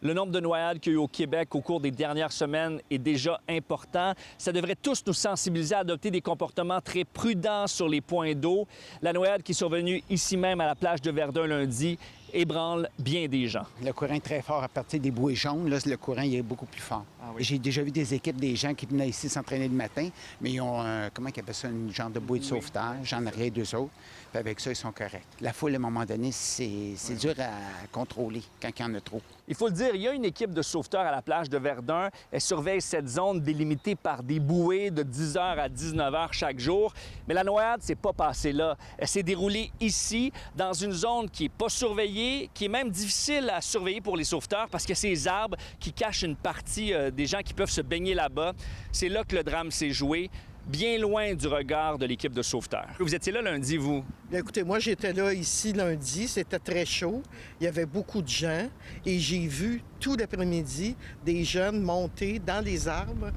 Le nombre de noyades qu'il y a eu au Québec au cours des dernières semaines est déjà important. Ça devrait tous nous sensibiliser à adopter des comportements très prudents sur les points d'eau. La noyade qui est survenue ici même à la plage de Verdun lundi ébranle bien des gens. Le courant est très fort à partir des bouées jaunes. Là, le courant il est beaucoup plus fort. Ah oui. J'ai déjà vu des équipes, des gens qui venaient ici s'entraîner le matin, mais ils ont, comment ils appellent ça, une genre de bouée de sauvetage en arrière d'eux autres. Puis avec ça, ils sont corrects. La foule, à un moment donné, c'est dur à contrôler quand il y en a trop. Il faut le dire, il y a une équipe de sauveteurs à la plage de Verdun. Elle surveille cette zone délimitée par des bouées de 10h à 19h chaque jour. Mais la noyade s'est pas passée là. Elle s'est déroulée ici, dans une zone qui n'est pas surveillée, qui est même difficile à surveiller pour les sauveteurs parce qu'il y a ces arbres qui cachent une partie des gens qui peuvent se baigner là-bas. C'est là que le drame s'est joué, bien loin du regard de l'équipe de sauveteurs. Vous étiez là lundi, vous? Bien, écoutez, moi, j'étais là ici lundi. C'était très chaud. Il y avait beaucoup de gens. Et j'ai vu tout l'après-midi des jeunes monter dans les arbres.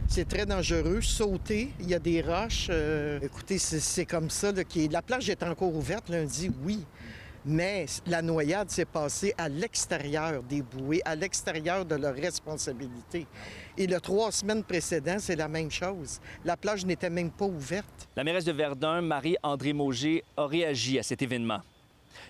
C'est très dangereux. Sauter. Il y a des roches. Écoutez, c'est comme ça. Là, la plage est encore ouverte lundi, oui. Mais la noyade s'est passée à l'extérieur des bouées, à l'extérieur de leur responsabilité. Et le 3 semaines précédentes, c'est la même chose. La plage n'était même pas ouverte. La mairesse de Verdun, Marie-André Mauger, a réagi à cet événement.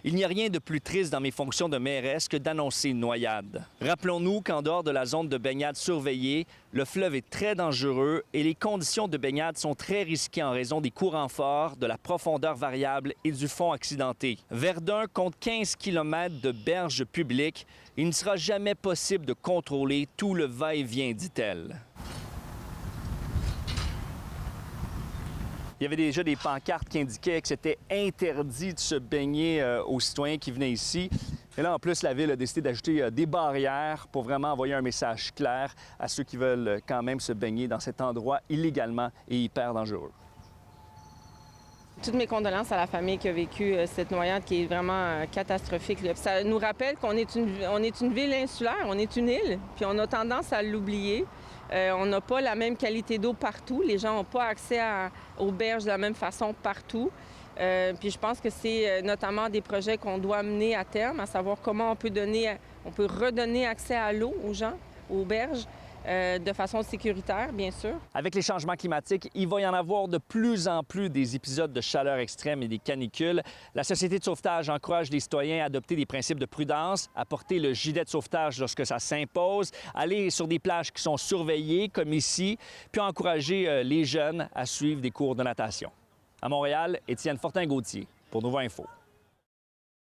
Il n'y a rien de plus triste dans mes fonctions de mairesse que d'annoncer une noyade. Rappelons-nous qu'en dehors de la zone de baignade surveillée, le fleuve est très dangereux et les conditions de baignade sont très risquées en raison des courants forts, de la profondeur variable et du fond accidenté. Verdun compte 15 km de berges publiques. Il ne sera jamais possible de contrôler tout le va-et-vient, dit-elle. Il y avait déjà des pancartes qui indiquaient que c'était interdit de se baigner aux citoyens qui venaient ici. Et là, en plus, la Ville a décidé d'ajouter des barrières pour vraiment envoyer un message clair à ceux qui veulent quand même se baigner dans cet endroit illégalement et hyper dangereux. Toutes mes condoléances à la famille qui a vécu cette noyade qui est vraiment catastrophique. Ça nous rappelle qu'on est une ville insulaire, on est une île, puis on a tendance à l'oublier. On n'a pas la même qualité d'eau partout. Les gens n'ont pas accès aux berges de la même façon partout. Puis je pense que c'est notamment des projets qu'on doit mener à terme, à savoir comment on peut redonner accès à l'eau aux gens, aux berges, de façon sécuritaire, bien sûr. Avec les changements climatiques, il va y en avoir de plus en plus des épisodes de chaleur extrême et des canicules. La Société de sauvetage encourage les citoyens à adopter des principes de prudence, à porter le gilet de sauvetage lorsque ça s'impose, aller sur des plages qui sont surveillées, comme ici, puis encourager les jeunes à suivre des cours de natation. À Montréal, Étienne Fortin-Gauthier pour Nouveau Info.